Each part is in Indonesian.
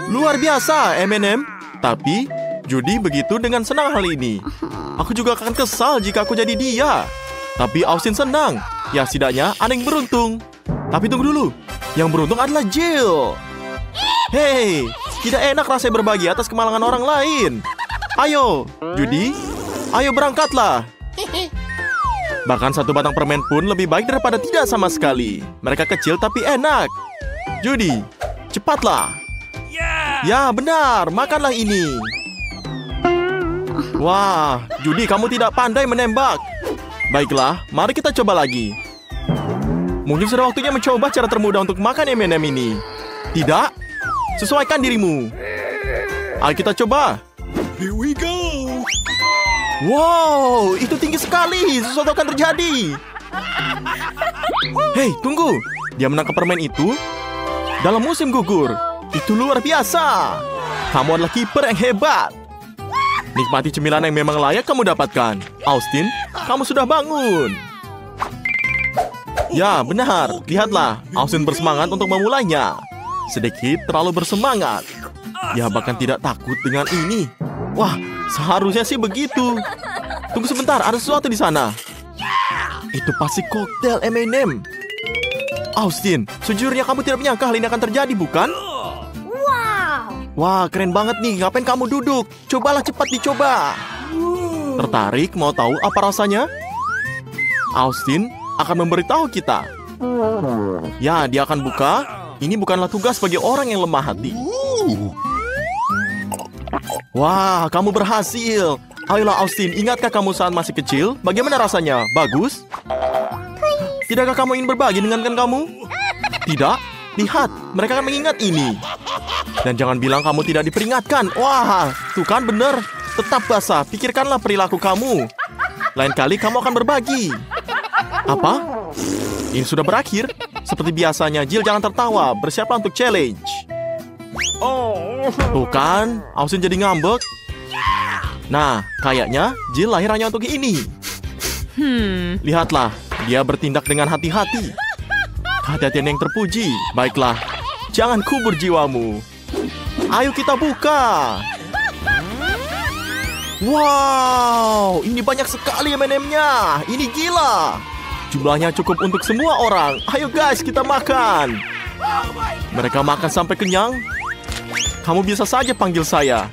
Luar biasa, M&M. Tapi, Judy begitu dengan senang hal ini. Aku juga akan kesal jika aku jadi dia. Tapi Austin senang. Ya, setidaknya ada yang beruntung. Tapi tunggu dulu. Yang beruntung adalah Jill. Hei, tidak enak rasanya berbagi atas kemalangan orang lain. Ayo, Judy. Ayo berangkatlah. Bahkan satu batang permen pun lebih baik daripada tidak sama sekali. Mereka kecil tapi enak. Judy, cepatlah. Ya, benar. Makanlah ini. Wah, Judy, kamu tidak pandai menembak. Baiklah, mari kita coba lagi. Mungkin sudah waktunya mencoba cara termudah untuk makan M&M ini. Tidak? Sesuaikan dirimu. Ayo kita coba. Here we go. Wow, itu tinggi sekali. Sesuatu akan terjadi. Hei, tunggu. Dia menangkap permen itu dalam musim gugur. Itu luar biasa. Kamu adalah kiper yang hebat. Nikmati cemilan yang memang layak kamu dapatkan. Austin, kamu sudah bangun. Ya, benar. Lihatlah, Austin bersemangat untuk memulainya. Sedikit terlalu bersemangat. Dia bahkan tidak takut dengan ini. Wah, seharusnya sih begitu. Tunggu sebentar, ada sesuatu di sana. Itu pasti koktail M&M. Austin, sejujurnya kamu tidak menyangka hal ini akan terjadi, bukan? Wah, keren banget nih. Ngapain kamu duduk? Cobalah cepat dicoba. Tertarik? Mau tahu apa rasanya? Austin akan memberitahu kita. Ya, dia akan buka. Ini bukanlah tugas bagi orang yang lemah hati. Wah, kamu berhasil. Ayolah Austin, ingatkah kamu saat masih kecil? Bagaimana rasanya? Bagus? Tidakkah kamu ingin berbagi dengan kamu? Tidak? Lihat, mereka akan mengingat ini. Dan jangan bilang kamu tidak diperingatkan. Wah, tuh kan bener. Tetap basah, pikirkanlah perilaku kamu. Lain kali kamu akan berbagi. Apa? Ini sudah berakhir. Seperti biasanya, Jill jangan tertawa. Bersiaplah untuk challenge. Tuh kan, Austin jadi ngambek. Nah, kayaknya Jill lahir hanya untuk ini. Lihatlah, dia bertindak dengan hati-hati. Kehati-hatian yang terpuji. Baiklah, jangan kubur jiwamu. Ayo kita buka. Wow, ini banyak sekali M&M-nya. Ini gila. Jumlahnya cukup untuk semua orang. Ayo guys, kita makan. Mereka makan sampai kenyang. Kamu bisa saja panggil saya.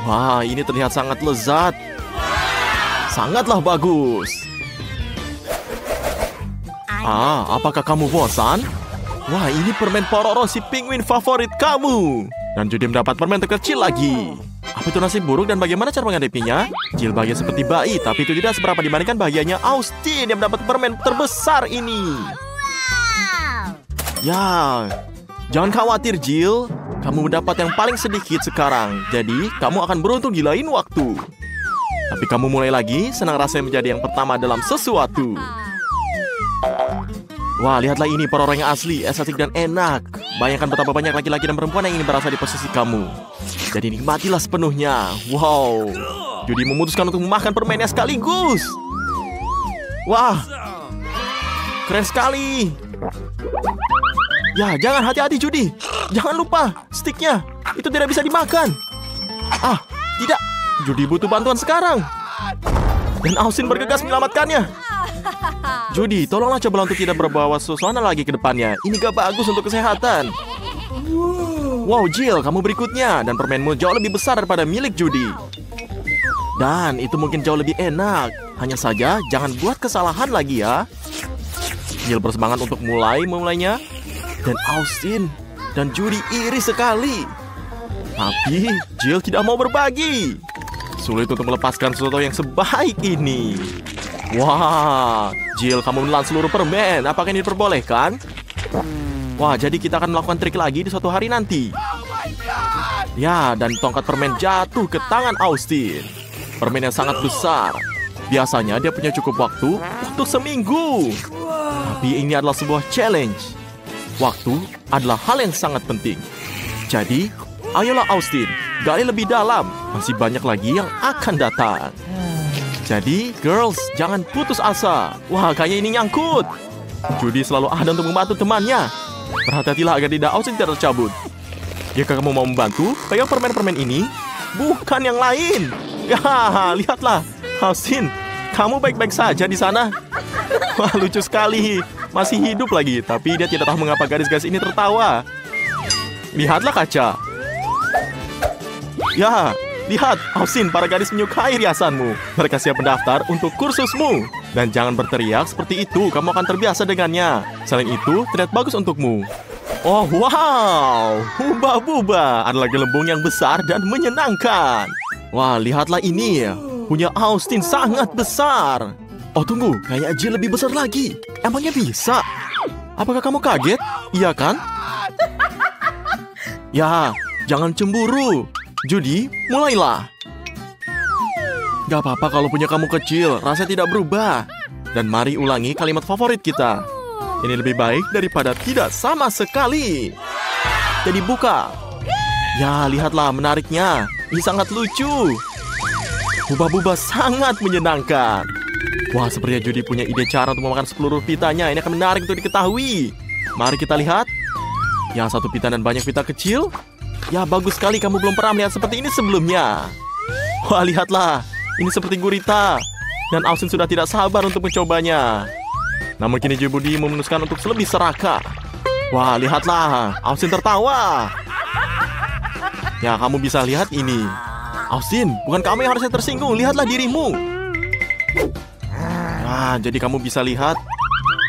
Wah, ini terlihat sangat lezat. Sangatlah bagus. Apakah kamu bosan? Wah, ini permen Pororo, si penguin favorit kamu. Dan Judy mendapat permen terkecil lagi. Apa itu nasib buruk dan bagaimana cara menghadapinya? Jill bahagia seperti bayi, tapi itu tidak seberapa dibandingkan bahagianya Austin yang mendapat permen terbesar ini. Ya, jangan khawatir Jill. Kamu mendapat yang paling sedikit sekarang. Jadi, kamu akan beruntung di lain waktu. Tapi kamu mulai lagi, senang rasanya menjadi yang pertama dalam sesuatu. Wah, lihatlah ini Pororo yang asli, estetik dan enak. Bayangkan betapa banyak laki-laki dan perempuan yang ingin berasa di posisi kamu. Jadi nikmatilah sepenuhnya. Wow, Judy memutuskan untuk memakan permennya sekaligus. Wah, keren sekali. Ya, jangan, hati-hati Judy. Jangan lupa, sticknya itu tidak bisa dimakan. Tidak. Judy butuh bantuan sekarang. Dan Austin bergegas menyelamatkannya. Judy, tolonglah coba untuk tidak berbawa suasana lagi ke depannya. Ini gak bagus untuk kesehatan. Wow, Jill, kamu berikutnya. Dan permenmu jauh lebih besar daripada milik Judy. Dan itu mungkin jauh lebih enak. Hanya saja, jangan buat kesalahan lagi ya. Jill bersemangat untuk mulainya. Dan Austin dan Judy iri sekali. Tapi Jill tidak mau berbagi. Sulit untuk melepaskan sesuatu yang sebaik ini. Wah, Jill, kamu menelan seluruh permen. Apakah ini diperbolehkan? Wah, jadi kita akan melakukan trik lagi di suatu hari nanti. Ya, dan tongkat permen jatuh ke tangan Austin. Permen yang sangat besar. Biasanya dia punya cukup waktu untuk seminggu. Tapi ini adalah sebuah challenge. Waktu adalah hal yang sangat penting. Jadi, ayolah Austin, gali lebih dalam. Masih banyak lagi yang akan datang. Jadi, girls, jangan putus asa. Wah, kayaknya ini nyangkut. Judy selalu ada untuk membantu temannya. Berhati-hatilah agar tidak Austin tidak tercabut. Jika kamu mau membantu, pegang permen-permen ini. Bukan yang lain. Ya, lihatlah. Austin, kamu baik-baik saja di sana. Wah, lucu sekali. Masih hidup lagi. Tapi dia tidak tahu mengapa gadis-gadis ini tertawa. Lihatlah kaca. Ya, lihat. Austin, para gadis menyukai riasanmu. Mereka siap mendaftar untuk kursusmu. Dan jangan berteriak seperti itu. Kamu akan terbiasa dengannya. Selain itu, terlihat bagus untukmu. Oh, wow. Huba-buba adalah gelembung yang besar dan menyenangkan. Wah, lihatlah ini. Punya Austin sangat besar. Oh, tunggu. Kayaknya Jill lebih besar lagi. Emangnya bisa? Apakah kamu kaget? Iya kan? Ya, jangan cemburu. Judy, mulailah. Gak apa-apa kalau punya kamu kecil. Rasanya tidak berubah. Dan mari ulangi kalimat favorit kita. Ini lebih baik daripada tidak sama sekali. Jadi buka. Ya, lihatlah menariknya. Ini sangat lucu. Buba-buba sangat menyenangkan. Wah, sepertinya Judy punya ide cara untuk memakan seluruh pitanya. Ini akan menarik untuk diketahui. Mari kita lihat. Yang satu pita dan banyak pita kecil. Ya, bagus sekali. Kamu belum pernah melihat seperti ini sebelumnya. Wah, lihatlah. Ini seperti gurita. Dan Austin sudah tidak sabar untuk mencobanya. Namun kini Judy memutuskan untuk lebih serakah. Wah, lihatlah. Austin tertawa. Ya, kamu bisa lihat ini. Austin, bukan kamu yang harusnya tersinggung. Lihatlah dirimu. Nah, jadi kamu bisa lihat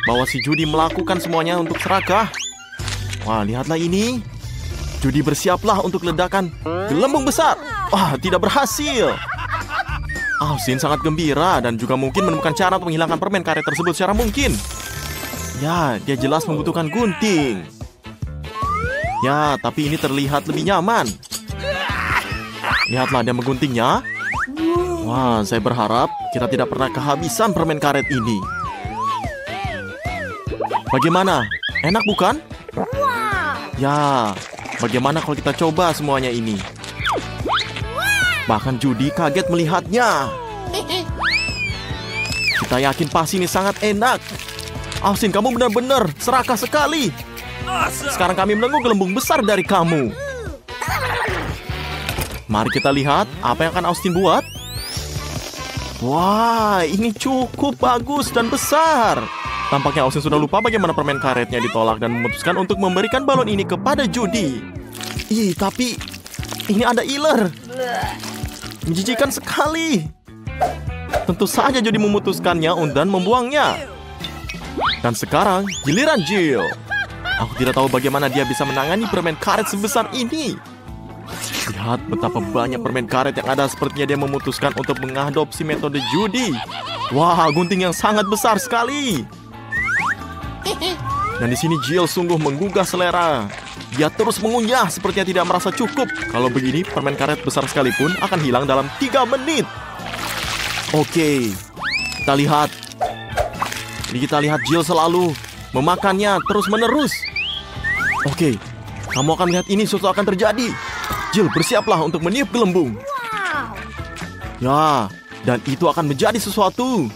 bahwa si Judy melakukan semuanya untuk serakah. Wah, lihatlah ini. Judy bersiaplah untuk ledakan gelembung besar. Wah, tidak berhasil. Austin sangat gembira dan juga mungkin menemukan cara untuk menghilangkan permen karet tersebut secara mungkin. Ya, dia jelas membutuhkan gunting. Ya, tapi ini terlihat lebih nyaman. Lihatlah dia mengguntingnya. Wah, saya berharap kita tidak pernah kehabisan permen karet ini. Bagaimana? Enak bukan? Ya, bagaimana kalau kita coba semuanya ini? Bahkan Judy kaget melihatnya. Kita yakin pasti ini sangat enak. Austin, kamu benar-benar serakah sekali. Sekarang kami menunggu gelembung besar dari kamu. Mari kita lihat apa yang akan Austin buat. Wah, ini cukup bagus dan besar. Tampaknya Austin sudah lupa bagaimana permen karetnya ditolak dan memutuskan untuk memberikan balon ini kepada Judy. Ih, tapi ini ada iler. Menjijikan sekali. Tentu saja Judy memutuskannya dan membuangnya. Dan sekarang giliran Jill. Aku tidak tahu bagaimana dia bisa menangani permen karet sebesar ini. Lihat betapa banyak permen karet yang ada. Sepertinya dia memutuskan untuk mengadopsi metode Judy. Wah, gunting yang sangat besar sekali. Dan di sini Jill sungguh menggugah selera. Dia terus mengunyah sepertinya tidak merasa cukup. Kalau begini, permen karet besar sekalipun akan hilang dalam 3 menit. Oke, kita lihat. Jadi kita lihat Jill selalu memakannya terus-menerus. Oke, kamu akan lihat ini sesuatu akan terjadi. Jill, bersiaplah untuk meniup gelembung. Ya, dan itu akan menjadi sesuatu.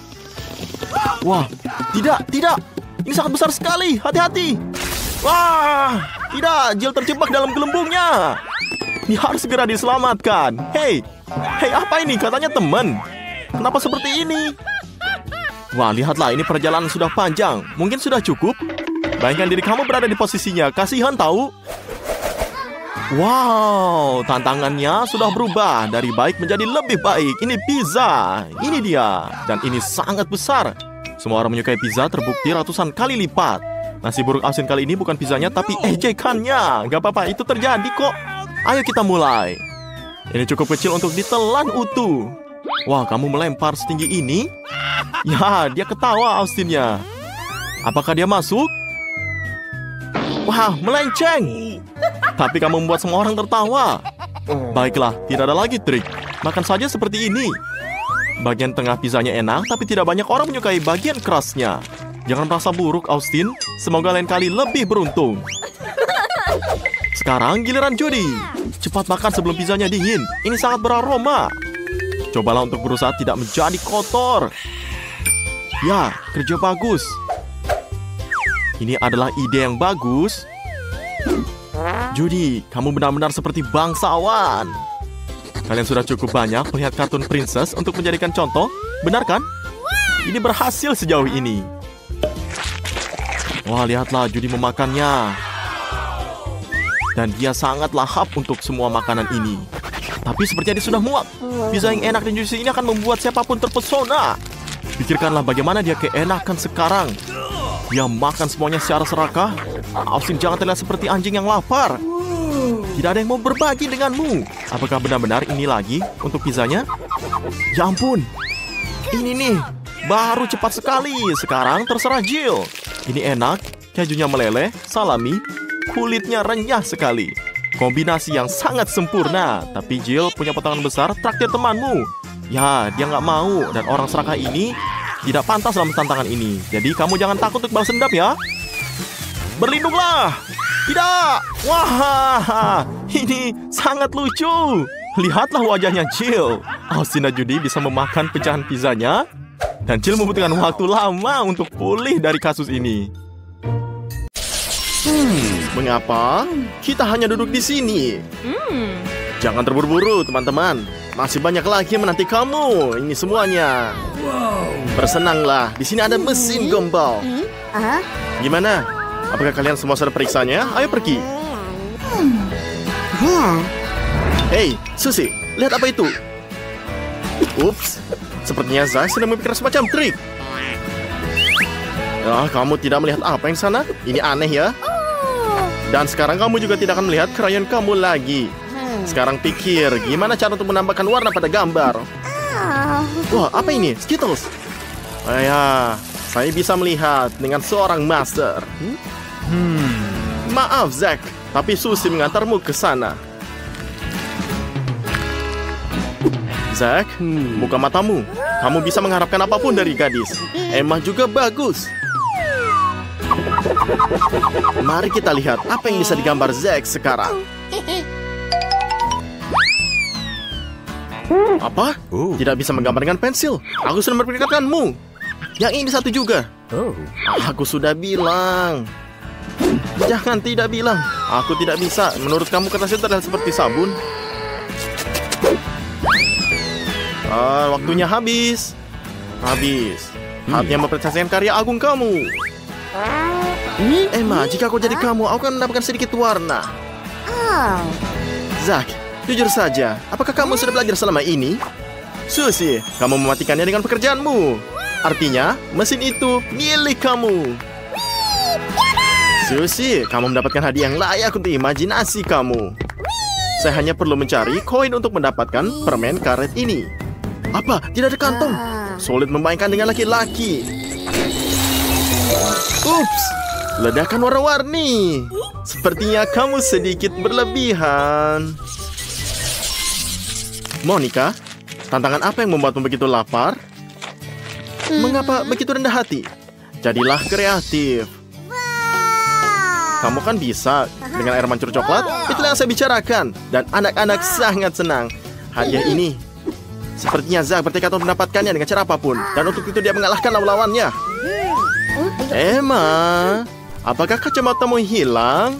Wah, tidak. Ini sangat besar sekali. Hati-hati. Wah, tidak. Jill terjebak dalam gelembungnya. Ini harus segera diselamatkan. Hei, apa ini? Katanya teman. Kenapa seperti ini? Wah, lihatlah. Ini perjalanan sudah panjang. Mungkin sudah cukup. Bayangkan diri kamu berada di posisinya. Kasihan tahu. Wow, tantangannya sudah berubah dari baik menjadi lebih baik. Ini pizza. Ini dia. Dan ini sangat besar. Semua orang menyukai pizza terbukti ratusan kali lipat. Nasi buruk Austin kali ini bukan pizzanya tapi ejekannya. Gak apa-apa, itu terjadi kok. Ayo kita mulai. Ini cukup kecil untuk ditelan utuh. Wah, kamu melempar setinggi ini? Ya, dia ketawa Austinnya. Apakah dia masuk? Wah, melenceng. Tapi kamu membuat semua orang tertawa. Baiklah, tidak ada lagi trik. Makan saja seperti ini. Bagian tengah pizzanya enak, tapi tidak banyak orang menyukai bagian kerasnya. Jangan merasa buruk, Austin. Semoga lain kali lebih beruntung. Sekarang giliran Judy. Cepat makan sebelum pizzanya dingin. Ini sangat beraroma. Cobalah untuk berusaha tidak menjadi kotor. Ya, kerja bagus. Ini adalah ide yang bagus. Judy, kamu benar-benar seperti bangsawan. Kalian sudah cukup banyak melihat kartun princess untuk menjadikan contoh, benar kan? Ini berhasil sejauh ini. Wah, lihatlah Judy memakannya. Dan dia sangat lahap untuk semua makanan ini. Tapi sepertinya dia sudah muak. Pizza yang enak dan juicy ini akan membuat siapapun terpesona. Pikirkanlah bagaimana dia keenakan sekarang. Dia makan semuanya secara serakah. Austin, jangan terlihat seperti anjing yang lapar. Tidak ada yang mau berbagi denganmu. Apakah benar-benar ini lagi untuk pizzanya? Ya ampun. Ini nih, baru cepat sekali. Sekarang terserah Jill. Ini enak, kejunya meleleh, salami, kulitnya renyah sekali. Kombinasi yang sangat sempurna. Tapi Jill punya potongan besar, traktir temanmu. Ya, dia nggak mau. Dan orang serakah ini tidak pantas dalam tantangan ini. Jadi kamu jangan takut untuk balas dendam ya. Berlindunglah. Tidak. Wah, ini sangat lucu. Lihatlah wajahnya Jill. Austin dan Judy bisa memakan pecahan pizzanya. Dan Jill membutuhkan waktu lama untuk pulih dari kasus ini. Mengapa? Kita hanya duduk di sini. Jangan terburu-buru, teman-teman. Masih banyak lagi yang menanti kamu. Ini semuanya. Bersenanglah. Di sini ada mesin gombal. Gimana? Apakah kalian semua sudah periksanya? Ayo pergi. Hei, Susie, lihat apa itu? Ups, sepertinya Zach sedang memikirkan semacam trik. Kamu tidak melihat apa yang sana? Ini aneh ya. Dan sekarang kamu juga tidak akan melihat krayon kamu lagi. Sekarang pikir, gimana cara untuk menambahkan warna pada gambar? Wah, apa ini? Skittles. Ya, saya bisa melihat dengan seorang master. Maaf, Zach, tapi Susie mengantarmu ke sana. Zach, buka matamu. Kamu bisa mengharapkan apapun dari gadis. Emma juga bagus. Mari kita lihat apa yang bisa digambar Zach sekarang. Apa? Tidak bisa menggambar dengan pensil. Aku sudah memperlihatkanmu. Yang ini satu juga. Aku sudah bilang. Jangan tidak bilang. Aku tidak bisa. Menurut kamu kertas itu terlihat seperti sabun? Waktunya habis. Saatnya mempresentasikan karya agung kamu. Emma, jika aku jadi kamu, aku akan mendapatkan sedikit warna. Zach, jujur saja, apakah kamu sudah belajar selama ini? Susie, kamu mematikannya dengan pekerjaanmu. Artinya, mesin itu milik kamu. Susie, kamu mendapatkan hadiah yang layak untuk imajinasi kamu. Saya hanya perlu mencari koin untuk mendapatkan permen karet ini. Apa? Tidak ada kantong. Sulit memainkan dengan laki-laki. Ups, ledakan warna-warni. Sepertinya kamu sedikit berlebihan. Monica, tantangan apa yang membuatmu begitu lapar? Mengapa begitu rendah hati? Jadilah kreatif. Kamu kan bisa dengan air mancur coklat. Itulah yang saya bicarakan. Dan anak-anak sangat senang. Hadiah ini sepertinya Zach bertekad untuk mendapatkannya dengan cara apapun. Dan untuk itu dia mengalahkan lawan-lawannya. Emma, apakah kacamatamu hilang?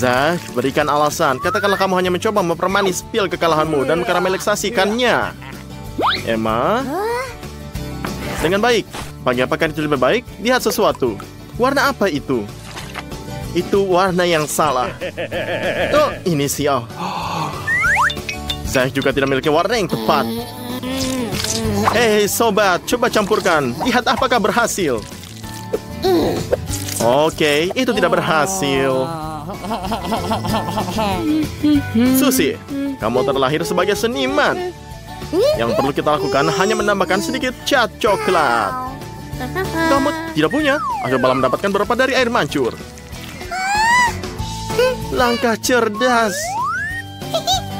Zach, berikan alasan. Katakanlah kamu hanya mencoba mempermanis pil kekalahanmu dan mengkaramelisasikannya. Emma, dengan baik. Bagi apakah itu lebih baik? Lihat sesuatu. Warna apa itu? Itu warna yang salah. Oh, ini sial. Saya juga tidak memiliki warna yang tepat. Hei, sobat, coba campurkan. Lihat apakah berhasil. Oke, itu tidak berhasil. Susie, kamu terlahir sebagai seniman. Yang perlu kita lakukan hanya menambahkan sedikit cat coklat. Kamu tidak punya? Coba mendapatkan beberapa dari air mancur. Langkah cerdas.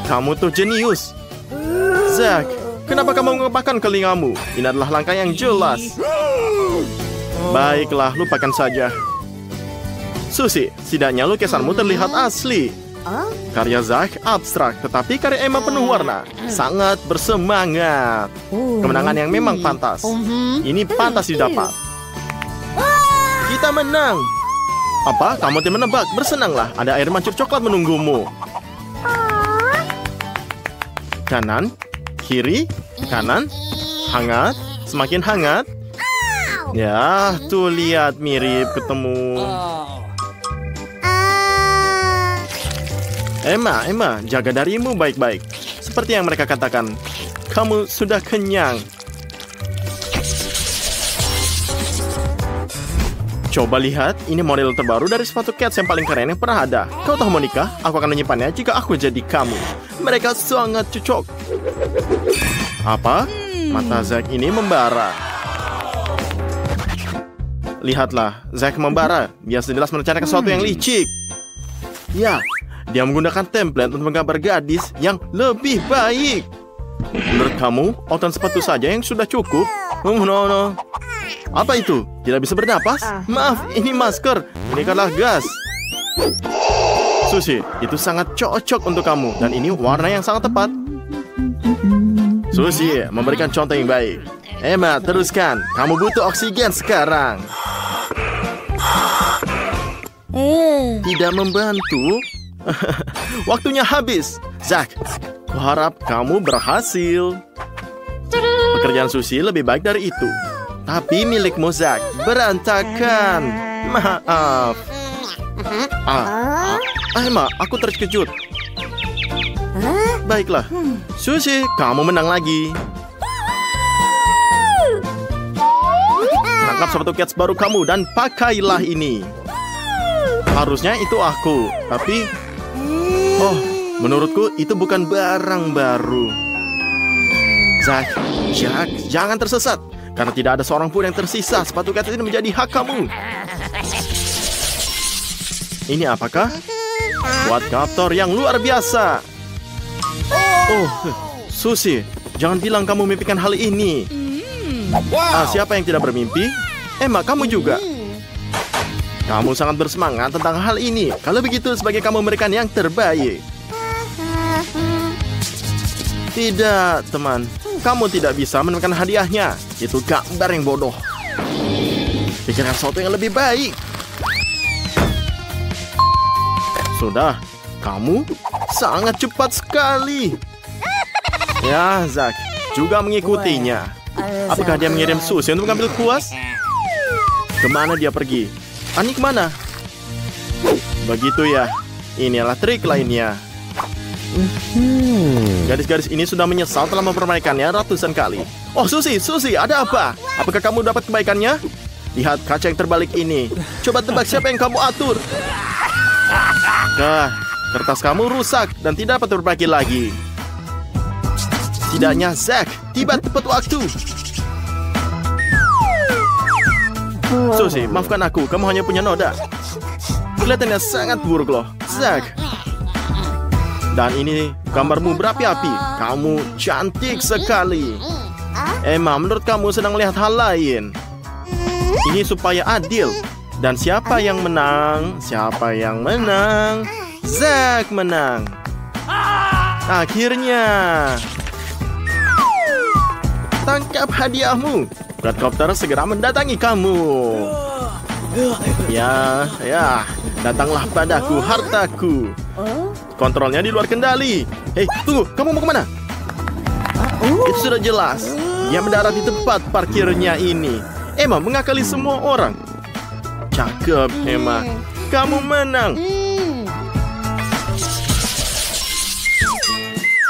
Kamu tuh jenius. Zach, kenapa kamu mengepakkan telingamu? Ini adalah langkah yang jelas. Baiklah, lupakan saja. Susie, setidaknya lukisanmu terlihat asli. Karya Zach abstrak, tetapi karya Emma penuh warna. Sangat bersemangat. Kemenangan yang memang pantas. Ini pantas didapat. Kita menang. Apa? Kamu tidak menebak? Bersenanglah, ada air mancur coklat menunggumu. Kanan, kiri, kanan, hangat, semakin hangat. Ya, tuh lihat mirip ketemu. Emma, jaga darimu baik-baik. Seperti yang mereka katakan, kamu sudah kenyang. Coba lihat, ini model terbaru dari sepatu Cats yang paling keren yang pernah ada. Kau tahu Monica? Aku akan menyimpannya jika aku jadi kamu. Mereka sangat cocok. Apa? Mata Zack ini membara. Lihatlah, Zack membara. Dia jelas merencanakan sesuatu yang licik. Ya, dia menggunakan template untuk menggambar gadis yang lebih baik. Menurut kamu, outan sepatu saja yang sudah cukup? No. Apa itu? Tidak bisa bernapas? Maaf, ini masker. Ini adalah gas. Sushi, itu sangat cocok untuk kamu. Dan ini warna yang sangat tepat. Sushi, memberikan contoh yang baik. Emma, teruskan. Kamu butuh oksigen sekarang. Tidak membantu. Waktunya habis. Zack, kuharap kamu berhasil. Pekerjaan Sushi lebih baik dari itu. Tapi milikmu, Zack, berantakan. Maaf. Emma, aku terkejut. Baiklah. Sushi, kamu menang lagi. Tangkap sepatu Cats baru kamu dan pakailah ini. Harusnya itu aku. Tapi, menurutku itu bukan barang baru. Zack, jangan tersesat. Karena tidak ada seorang pun yang tersisa. Sepatu Cats ini menjadi hak kamu. Ini apakah? Buat kaptor yang luar biasa. Sushi, jangan bilang kamu mimpikan hal ini. Siapa yang tidak bermimpi? Emma, kamu juga. Kamu sangat bersemangat tentang hal ini. Kalau begitu, sebagai kamu memberikan yang terbaik. Tidak, teman. Kamu tidak bisa menemukan hadiahnya. Itu gambar yang bodoh. Pikirkan sesuatu yang lebih baik. Sudah, kamu sangat cepat sekali. Ya, Zack juga mengikutinya. Apakah dia mengirim Sushi untuk mengambil kuas? Kemana dia pergi? Ani kemana? Begitu ya. Inilah trik lainnya. Gadis-gadis ini sudah menyesal telah mempermainkannya ratusan kali. Sushi, ada apa? Apakah kamu dapat kebaikannya? Lihat kaca yang terbalik ini. Coba tebak siapa yang kamu atur. Kertas kamu rusak dan tidak dapat diperbaiki lagi. Setidaknya Zack tiba tepat waktu. Sushi, maafkan aku, kamu hanya punya noda. Kelihatannya sangat buruk loh, Zack. Dan ini gambarmu berapi-api. Kamu cantik sekali. Emma, menurut kamu sedang melihat hal lain. Ini supaya adil. Dan siapa yang menang? Zack menang. Akhirnya. Tangkap hadiahmu. Redcopter segera mendatangi kamu. Ya, datanglah padaku hartaku. Kontrolnya di luar kendali. Hei, tunggu, kamu mau kemana? Itu sudah jelas. Dia mendarat di tempat parkirnya ini. Emma mengakali semua orang. Cakep, Emma. Kamu menang.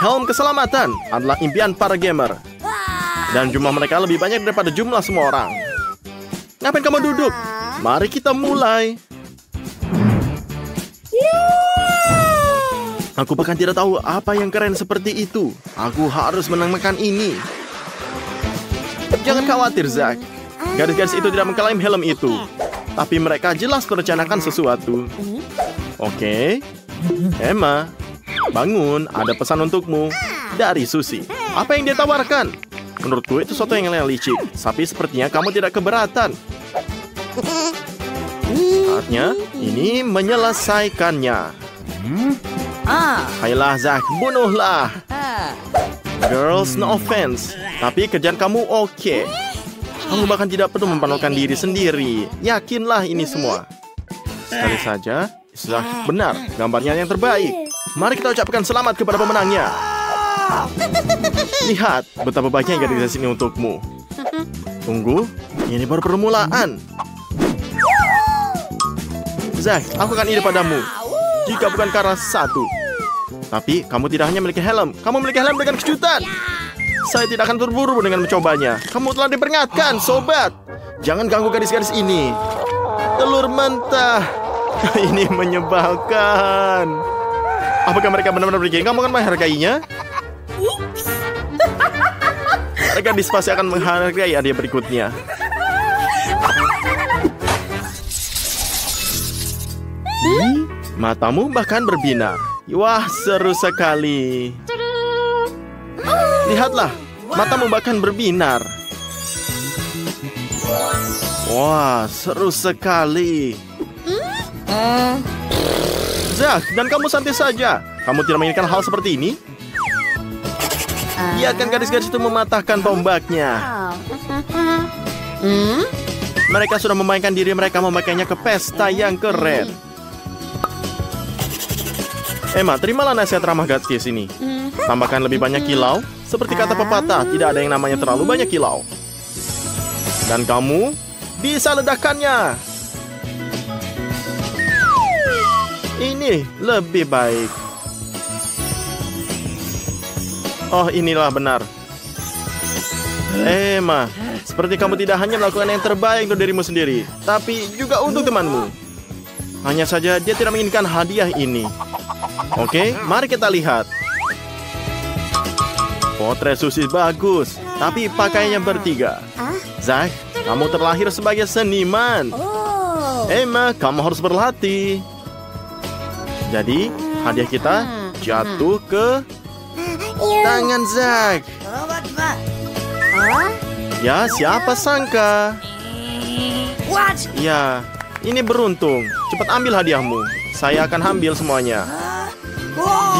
Helm keselamatan adalah impian para gamer. Dan jumlah mereka lebih banyak daripada jumlah semua orang. Ngapain kamu duduk? Mari kita mulai. Aku bahkan tidak tahu apa yang keren seperti itu. Aku harus menamakan ini. Jangan khawatir, Zack. Gadis-gadis itu tidak mengklaim helm itu. Tapi mereka jelas merencanakan sesuatu. Oke. Emma, bangun. Ada pesan untukmu. Dari Sushi. Apa yang dia tawarkan? Menurutku itu sesuatu yang licik. Tapi sepertinya kamu tidak keberatan. Saatnya ini menyelesaikannya. Ayolah Zack, bunuhlah. Girls, no offense. Tapi kerjaan kamu oke. Kamu bahkan tidak perlu mempermalukan diri sendiri. Yakinlah ini semua. Sekali saja. Sudah benar, gambarnya yang terbaik. Mari kita ucapkan selamat kepada pemenangnya. Lihat betapa baiknya gadis ini untukmu. Tunggu, ini baru permulaan. Zack, aku akan ide padamu. Jika bukan karena satu. Tapi kamu tidak hanya memiliki helm, kamu memiliki helm dengan kejutan. Saya tidak akan terburu dengan mencobanya. Kamu telah diperingatkan, sobat. Jangan ganggu gadis-gadis ini. Telur mentah. Ini menyebalkan. Apakah mereka benar-benar bergeng? Kamu akan menghargainya? Mereka pasti akan menghargai hadiah berikutnya. Matamu bahkan berbinar. Wah, seru sekali. Lihatlah, matamu bahkan berbinar. Wah, seru sekali. Zack, dan kamu santai saja. Kamu tidak menginginkan hal seperti ini? Biarkan gadis-gadis itu mematahkan tombaknya. Mereka sudah memainkan diri mereka memakainya ke pesta yang keren. Emma, terimalah nasihat ramah gadis ini. Tambahkan lebih banyak kilau. Seperti kata pepatah, tidak ada yang namanya terlalu banyak kilau. Dan kamu bisa ledakannya. Ini lebih baik. Oh, inilah benar. Emma, seperti kamu tidak hanya melakukan yang terbaik untuk dirimu sendiri, tapi juga untuk temanmu. Hanya saja dia tidak menginginkan hadiah ini. Oke, mari kita lihat. Potret Susi bagus, tapi pakainya bertiga. Zack, kamu terlahir sebagai seniman. Emma, kamu harus berlatih. Jadi, hadiah kita jatuh ke tangan Zack. Ya, siapa sangka? Ya, ini beruntung. Cepat ambil hadiahmu. Saya akan ambil semuanya.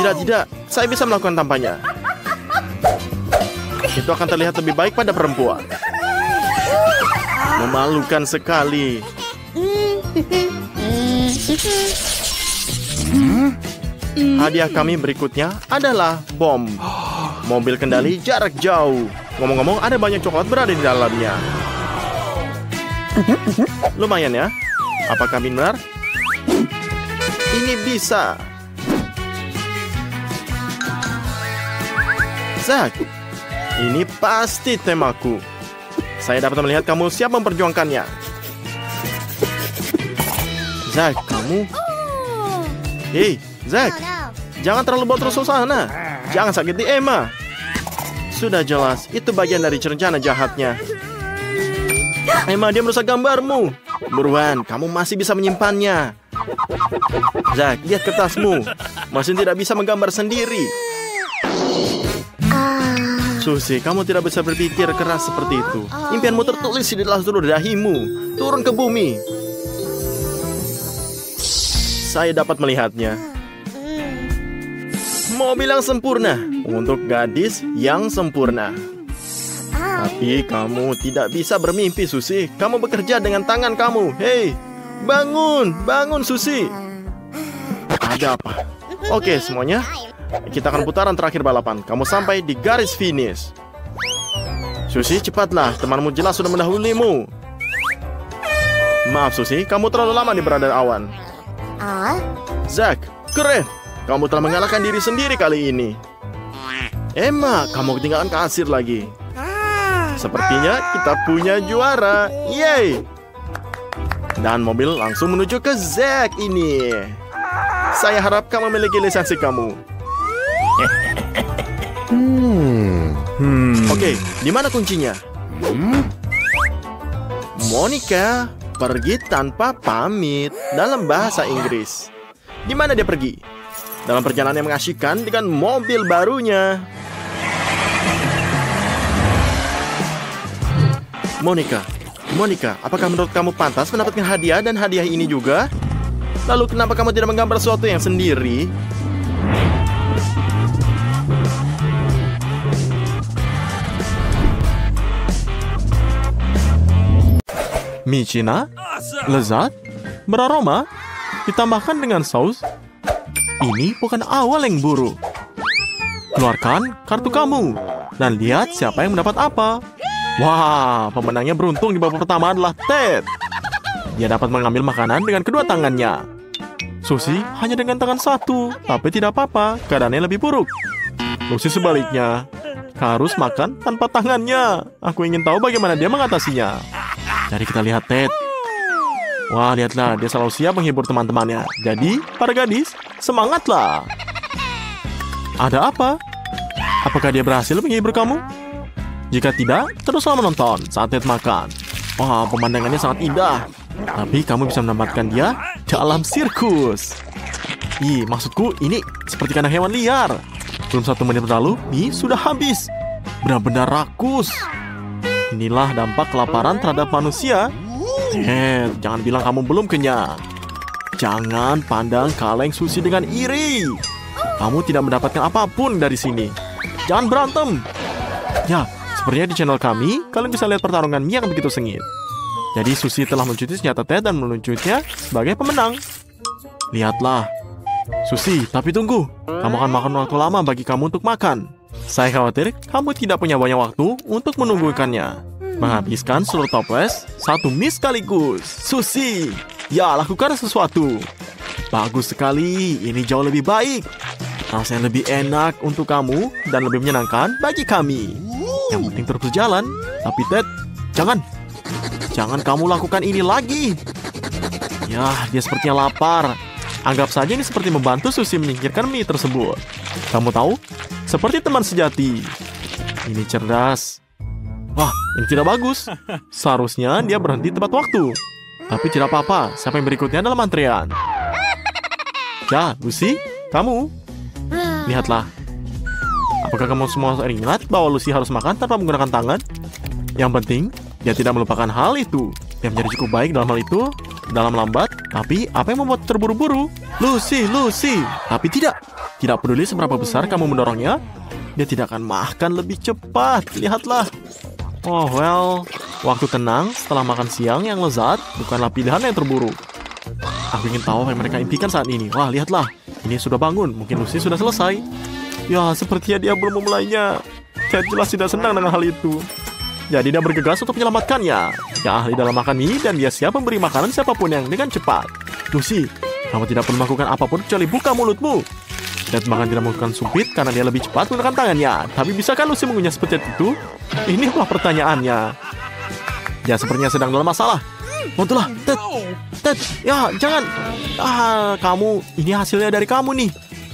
Tidak, saya bisa melakukan tanpanya. Itu akan terlihat lebih baik pada perempuan. Memalukan sekali. Hadiah kami berikutnya adalah bom. Mobil kendali jarak jauh. Ngomong-ngomong, ada banyak coklat berada di dalamnya. Lumayan ya. Apakah benar? Ini bisa. Zack, ini pasti temaku. Saya dapat melihat kamu siap memperjuangkannya. Zack, kamu... Hei, Zack, jangan terlalu boros suasana. Jangan sakiti Emma. Sudah jelas, itu bagian dari rencana jahatnya. Emma, dia merusak gambarmu. Buruan, kamu masih bisa menyimpannya. Zack, lihat kertasmu. Masih tidak bisa menggambar sendiri. Susi, kamu tidak bisa berpikir keras seperti itu. Impianmu tertulis di dalam seluruh dahimu. Turun ke bumi. Saya dapat melihatnya. Mobil yang sempurna untuk gadis yang sempurna. Tapi kamu tidak bisa bermimpi, Susi. Kamu bekerja dengan tangan kamu. Hei, bangun, bangun, Susi. Ada apa? Oke, semuanya. Kita akan putaran terakhir balapan. Kamu sampai di garis finish. Susi, cepatlah. Temanmu jelas sudah mendahulimu. Maaf, Susi. Kamu terlalu lama di berada awan. Zack, keren. Kamu telah mengalahkan diri sendiri kali ini. Emma, kamu ketinggalan kasir lagi. Sepertinya kita punya juara. Yeay. Dan mobil langsung menuju ke Zack ini. Saya harap kamu memiliki lisensi kamu. Oke, di mana kuncinya? Monica pergi tanpa pamit dalam bahasa Inggris. Di mana dia pergi? Dalam perjalanan yang mengasyikkan dengan mobil barunya. Monica, apakah menurut kamu pantas mendapatkan hadiah dan hadiah ini juga? Lalu kenapa kamu tidak menggambar sesuatu yang sendiri? Micina? Lezat? Beraroma? ditambahkan dengan saus. Ini bukan awal yang buruk. Keluarkan kartu kamu dan lihat siapa yang mendapat apa. Wah, pemenangnya beruntung di babak pertama adalah Ted. Dia dapat mengambil makanan dengan kedua tangannya. Susie hanya dengan tangan satu, tapi tidak apa-apa, keadaannya lebih buruk. Lucy sebaliknya, harus makan tanpa tangannya. Aku ingin tahu bagaimana dia mengatasinya. Jadi kita lihat Ted. Wah, lihatlah, dia selalu siap menghibur teman-temannya. Jadi, para gadis, semangatlah. Ada apa? Apakah dia berhasil menghibur kamu? Jika tidak, teruslah menonton saat Ted makan. Wah, pemandangannya sangat indah. Tapi kamu bisa menempatkan dia dalam sirkus. Ih, maksudku ini seperti kandang hewan liar. Belum 1 menit berlalu, mie sudah habis. Benar-benar rakus. Inilah dampak kelaparan terhadap manusia. Jangan bilang kamu belum kenyang. Jangan pandang kaleng Susie dengan iri. Kamu tidak mendapatkan apapun dari sini. Jangan berantem. Ya, sepertinya di channel kami, kalian bisa lihat pertarungan mie yang begitu sengit. Jadi Susie telah mencuci senjata Ted dan meluncurnya sebagai pemenang. Lihatlah. Susie, tapi tunggu. Kamu akan makan waktu lama bagi kamu untuk makan. Saya khawatir kamu tidak punya banyak waktu untuk menunggukannya. Menghabiskan seluruh toples 1 mie sekaligus. Susie, ya lakukan sesuatu. Bagus sekali, ini jauh lebih baik. Rasanya lebih enak untuk kamu dan lebih menyenangkan bagi kami. Yang penting terus berjalan. Tapi Ted, jangan kamu lakukan ini lagi. Ya, dia sepertinya lapar. Anggap saja ini seperti membantu Susie menyingkirkan mie tersebut. Kamu tahu? Seperti teman sejati. Ini cerdas. Wah, ini tidak bagus. Seharusnya dia berhenti tepat waktu. Tapi tidak apa-apa, siapa yang berikutnya dalam antrean? Ya, Lucy, kamu. Lihatlah. Apakah kamu semua ingat bahwa Lucy harus makan tanpa menggunakan tangan? Yang penting, dia tidak melupakan hal itu. Dia menjadi cukup baik dalam hal itu, dalam lambat. Tapi, apa yang membuat terburu-buru? Lucy. Tapi tidak peduli seberapa besar kamu mendorongnya, dia tidak akan makan lebih cepat. Lihatlah. Oh, well, waktu tenang setelah makan siang yang lezat bukanlah pilihan yang terburuk. Aku ingin tahu apa yang mereka impikan saat ini. Wah, lihatlah. Ini sudah bangun. Mungkin Lucy sudah selesai. Ya, sepertinya dia belum memulainya. Ted jelas tidak senang dengan hal itu. Jadi dia bergegas untuk menyelamatkannya. Dia ahli dalam makan mie dan dia siap memberi makanan siapapun yang dengan cepat. Lucy, kamu tidak perlu melakukan apapun kecuali buka mulutmu. Ted bahkan tidak melakukan sumpit karena dia lebih cepat menggunakan tangannya. Tapi bisakah Lucy mengunyah seperti itu? Ini adalah pertanyaannya. Dia sepertinya sedang dalam masalah. Bantulah, Ted, ya jangan. Kamu, ini hasilnya dari kamu nih.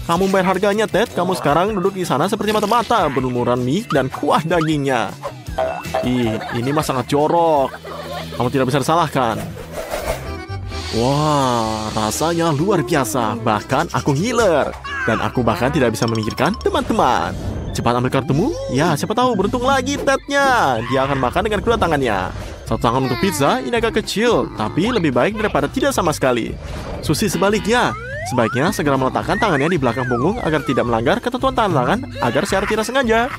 Kamu bayar harganya, Ted. Kamu sekarang duduk di sana seperti mata-mata berlumuran mie dan kuah dagingnya. Ini mah sangat jorok. Kamu tidak bisa disalahkan. Wah, rasanya luar biasa. Bahkan aku ngiler. Dan aku bahkan tidak bisa memikirkan teman-teman. Cepat ambil kartumu. Ya, siapa tahu beruntung lagi Tednya. Dia akan makan dengan kedua tangannya. Satu tangan untuk pizza, ini agak kecil. Tapi lebih baik daripada tidak sama sekali. Susie sebaliknya. Sebaiknya segera meletakkan tangannya di belakang punggung agar tidak melanggar ketentuan tangan agar secara tidak sengaja.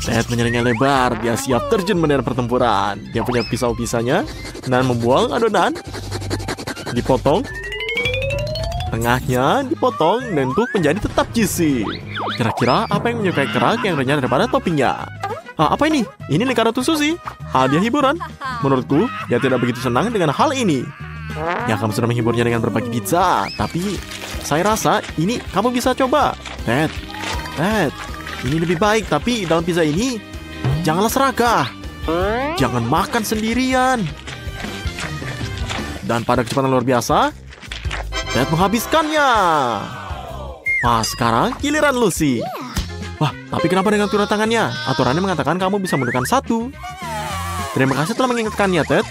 Ted menyeringai lebar. Dia siap terjun medan pertempuran. Dia punya pisau-pisahnya dan membuang adonan. Dipotong. Tengahnya dipotong dan untuk menjadi tetap juicy. Kira-kira apa yang menyukai kerak yang renyah daripada toppingnya? Apa ini? Ini lingkaran untuk Susie. Hadiah hiburan. Menurutku, dia tidak begitu senang dengan hal ini. Ya, kamu sudah menghiburnya dengan berbagi pizza. Tapi, saya rasa ini kamu bisa coba. Ted, ini lebih baik. Tapi dalam pizza ini, janganlah serakah. Jangan makan sendirian. Dan pada kecepatan luar biasa, Ted menghabiskannya. Wah, sekarang giliran Lucy. Wah, tapi kenapa dengan turun tangannya? Aturannya mengatakan kamu bisa menggunakan 1. Terima kasih telah mengingatkannya, Ted.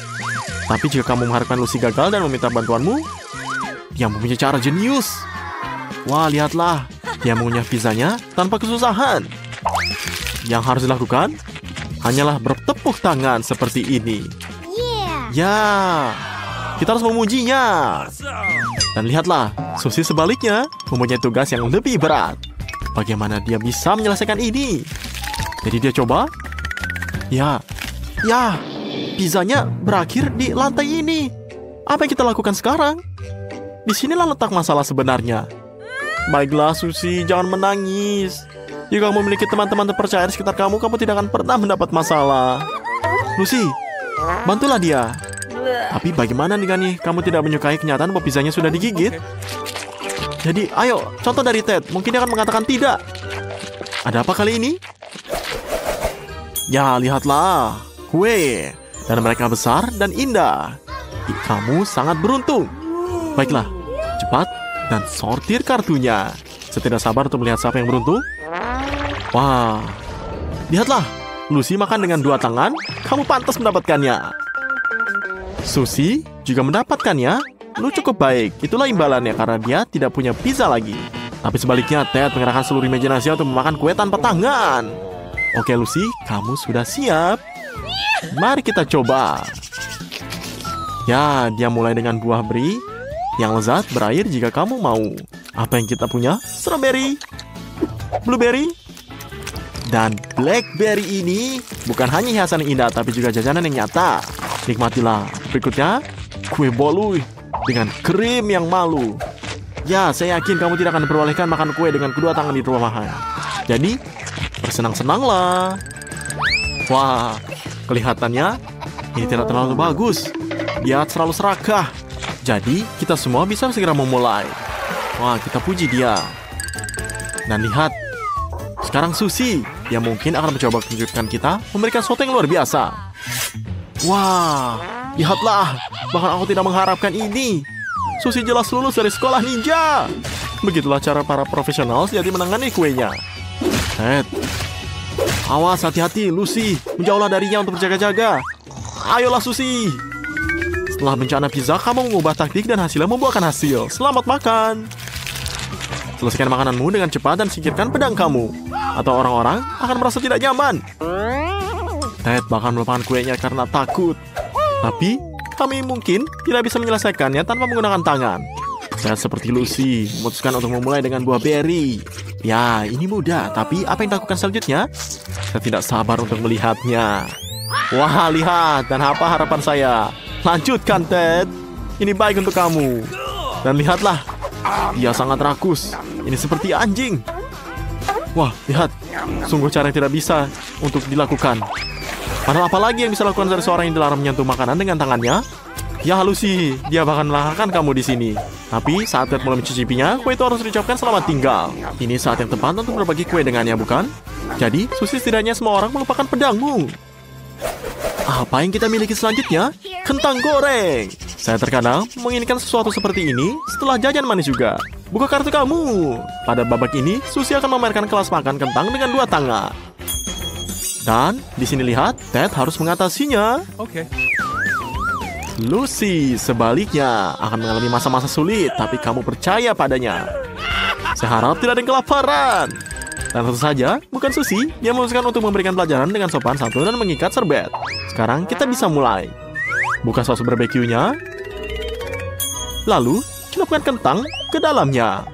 Tapi jika kamu mengharapkan Lucy gagal dan meminta bantuanmu, dia mempunyai cara jenius. Wah, lihatlah. Dia mengunyah pizzanya tanpa kesusahan. Yang harus dilakukan hanyalah bertepuk tangan seperti ini. Ya, kita harus memujinya. Dan lihatlah, Susie sebaliknya mempunyai tugas yang lebih berat. Bagaimana dia bisa menyelesaikan ini? Jadi dia coba. Ya, pizzanya berakhir di lantai ini. Apa yang kita lakukan sekarang? Disinilah letak masalah sebenarnya. Baiklah Susie, jangan menangis. Jika kamu memiliki teman-teman terpercaya di sekitar kamu, kamu tidak akan pernah mendapat masalah. Lucy, bantulah dia. Tapi bagaimana nih, kamu tidak menyukai kenyataan bahwa pizzanya sudah digigit? Jadi, ayo, contoh dari Ted. Mungkin dia akan mengatakan tidak. Ada apa kali ini? Ya, lihatlah. Kue. Dan mereka besar dan indah. Kamu sangat beruntung. Baiklah, cepat dan sortir kartunya. Saya tidak sabar untuk melihat siapa yang beruntung. Wah, lihatlah. Lucy makan dengan 2 tangan. Kamu pantas mendapatkannya. Susie juga mendapatkannya. Lu cukup baik. Itulah imbalannya karena dia tidak punya pizza lagi. Tapi sebaliknya, Ted mengerahkan seluruh imajinasi untuk memakan kue tanpa tangan. Oke, Lucy, kamu sudah siap. Mari kita coba. Ya, dia mulai dengan buah beri yang lezat berair jika kamu mau. Apa yang kita punya? Strawberry, blueberry, dan blackberry ini bukan hanya hiasan yang indah, tapi juga jajanan yang nyata. Nikmatilah. Berikutnya, kue bolu dengan krim yang malu. Ya, saya yakin kamu tidak akan diperbolehkan makan kue dengan kedua tangan di rumahan. Jadi, bersenang-senanglah. Wah, kelihatannya ini tidak terlalu bagus. Dia terlalu serakah. Jadi, kita semua bisa segera memulai. Wah, kita puji dia. Dan lihat, sekarang Susie yang mungkin akan mencoba mengejutkan kita, memberikan sesuatu yang luar biasa. Wah, lihatlah. Bahkan aku tidak mengharapkan ini. Susie jelas lulus dari sekolah ninja. Begitulah cara para profesional sejati menangani kuenya. Ted, awas, hati-hati. Lucy, menjauhlah darinya untuk berjaga-jaga. Ayolah Susie. Setelah bencana pizza, kamu mengubah taktik dan hasilnya membuahkan hasil. Selamat makan. Selesaikan makananmu dengan cepat dan singkirkan pedang kamu. Atau orang-orang akan merasa tidak nyaman. Ted bahkan melupakan kuenya karena takut. Tapi, kami mungkin tidak bisa menyelesaikannya tanpa menggunakan tangan. Saya seperti Lucy, memutuskan untuk memulai dengan buah berry. Ya, ini mudah, tapi apa yang dilakukan selanjutnya? Saya tidak sabar untuk melihatnya. Wah, lihat, dan apa harapan saya? Lanjutkan, Ted. Ini baik untuk kamu. Dan lihatlah, dia sangat rakus. Ini seperti anjing. Wah, lihat. Sungguh cara yang tidak bisa untuk dilakukan. Padahal apa lagi yang bisa dilakukan dari seorang yang dilarang menyentuh makanan dengan tangannya? Ya, Lucy, dia bahkan melahirkan kamu di sini. Tapi saat Ted mulai mencicipinya, kue itu harus diucapkan selamat tinggal. Ini saat yang tepat untuk berbagi kue dengannya, bukan? Jadi, Susie, setidaknya semua orang melupakan pedangmu. Apa yang kita miliki selanjutnya? Kentang goreng. Saya terkadang menginginkan sesuatu seperti ini setelah jajan manis juga. Buka kartu kamu. Pada babak ini, Susie akan memamerkan kelas makan kentang dengan 2 tangan. Dan di sini lihat, Ted harus mengatasinya. Oke. Lucy sebaliknya akan mengalami masa-masa sulit, tapi kamu percaya padanya. Saya harap tidak ada yang kelaparan. Dan tentu saja, bukan Susie, dia memutuskan untuk memberikan pelajaran dengan sopan santun dan mengikat serbet. Sekarang kita bisa mulai. Buka saus barbeque-nya. Lalu, celupkan kentang ke dalamnya.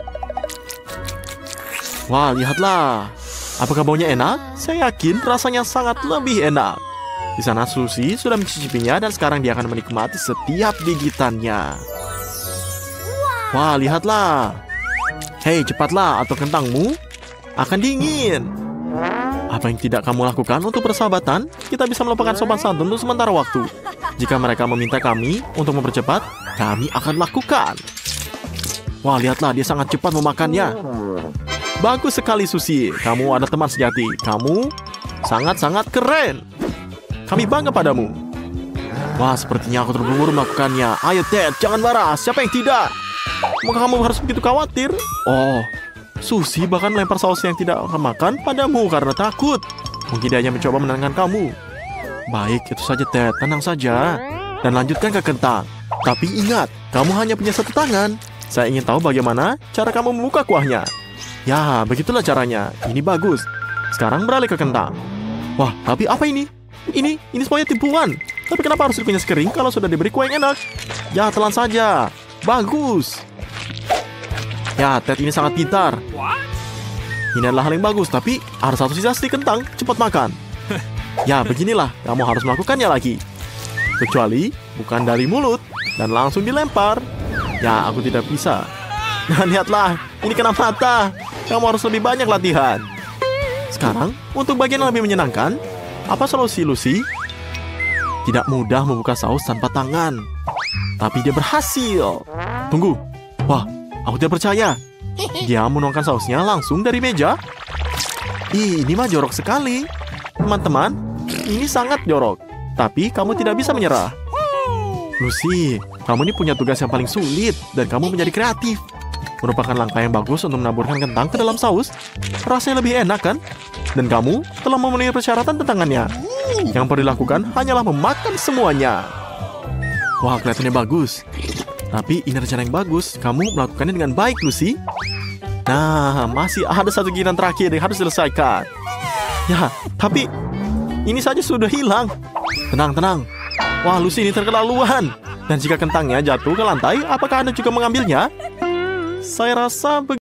Wah, lihatlah. Apakah baunya enak? Saya yakin rasanya sangat lebih enak. Di sana Susie sudah mencicipinya dan sekarang dia akan menikmati setiap gigitannya. Wah, lihatlah. Hei, cepatlah atau kentangmu akan dingin. Apa yang tidak kamu lakukan untuk persahabatan? Kita bisa melupakan sopan santun untuk sementara waktu. Jika mereka meminta kami untuk mempercepat, kami akan lakukan. Wah, lihatlah, dia sangat cepat memakannya. Bagus sekali, Susie. Kamu ada teman sejati. Kamu sangat-sangat keren. Kami bangga padamu. Wah, sepertinya aku terburu-buru melakukannya. Ayo, Ted, jangan marah. Siapa yang tidak? Maka kamu harus begitu khawatir? Oh, Susie bahkan melempar saus yang tidak akan makan padamu karena takut. Mungkin dia hanya mencoba menenangkan kamu. Baik, itu saja, Ted. Tenang saja. Dan lanjutkan ke kentang. Tapi ingat, kamu hanya punya 1 tangan. Saya ingin tahu bagaimana cara kamu membuka kuahnya. Ya, begitulah caranya. Ini bagus. Sekarang beralih ke kentang. Wah, tapi apa ini? Ini semuanya tipuan. Tapi kenapa harus dikunyah kering kalau sudah diberi kue yang enak? Ya, telan saja. Bagus. Ya, Ted ini sangat pintar. Ini adalah hal yang bagus, tapi ada 1 sisa stik kentang. Cepat makan. Ya, beginilah. Kamu harus melakukannya lagi. Kecuali bukan dari mulut dan langsung dilempar. Ya, aku tidak bisa. Nah, lihatlah, ini kena mata. Kamu harus lebih banyak latihan. Sekarang, untuk bagian yang lebih menyenangkan, apa solusi Lucy? Tidak mudah membuka saus tanpa tangan. Tapi dia berhasil. Tunggu. Wah, aku tidak percaya. Dia menuangkan sausnya langsung dari meja. Ih, ini mah jorok sekali. Teman-teman, ini sangat jorok. Tapi kamu tidak bisa menyerah. Lucy, kamu ini punya tugas yang paling sulit. Dan kamu menjadi kreatif. Merupakan langkah yang bagus untuk menaburkan kentang ke dalam saus. Rasanya lebih enak kan? Dan kamu telah memenuhi persyaratan tentangannya. Yang perlu dilakukan hanyalah memakan semuanya. Wah, kelihatannya bagus. Tapi ini rencana yang bagus. Kamu melakukannya dengan baik, Lucy. Nah, masih ada satu gigitan terakhir yang harus diselesaikan. Ya, tapi ini saja sudah hilang. Tenang, tenang. Wah, Lucy ini terketerlaluan. Dan jika kentangnya jatuh ke lantai, apakah Anda juga mengambilnya? Saya rasa